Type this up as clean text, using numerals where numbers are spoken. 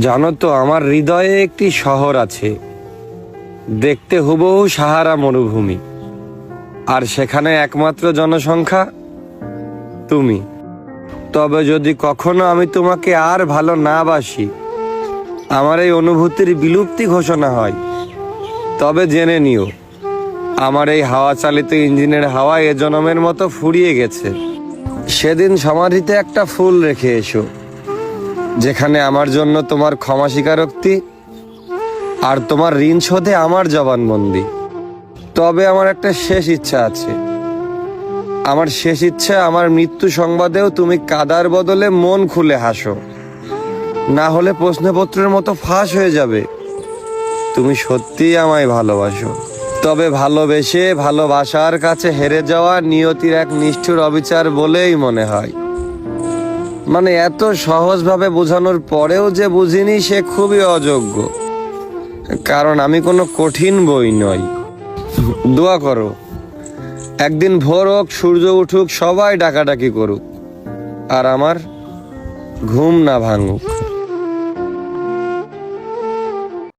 জানো তো, আমার হৃদয়ে একটি শহর আছে, দেখতে হুবহু সাহারা মরুভূমি, আর সেখানে একমাত্র জনসংখ্যা তুমি। তবে যদি কখনো আমি তোমাকে আর ভালো না বাসি, আমার এই অনুভূতির বিলুপ্তি ঘোষণা হয়, তবে জেনে নিও, আমার এই হাওয়া চালিত ইঞ্জিনের হাওয়া এ জনমের মতো ফুরিয়ে গেছে। সেদিন সমাধিতে একটা ফুল রেখে এসো, যেখানে আমার জন্য তোমার ক্ষমা স্বীকারোক্তি আর তোমার ঋণ শোধে আমার জবানবন্দি। তবে আমার একটা শেষ ইচ্ছা আছে। আমার শেষ ইচ্ছা, আমার মৃত্যু সংবাদেও তুমি কাদার বদলে মন খুলে হাসো, না হলে প্রশ্নপত্রের মতো ফাঁস হয়ে যাবে তুমি সত্যিই আমায় ভালোবাসো। তবে ভালোবেসে ভালোবাসার কাছে হেরে যাওয়া নিয়তির এক নিষ্ঠুর অবিচার বলেই মনে হয়। মানে এত সহজভাবে বোঝানোর পরেও যে বুঝিনি, সে খুবই অযোগ্য। কারণ আমি কোনো কঠিন বই নই। দোয়া করো, একদিন ভোর হোক, সূর্য উঠুক, সবাই ডাকাডাকি করুক, আর আমার ঘুম না ভাঙুক।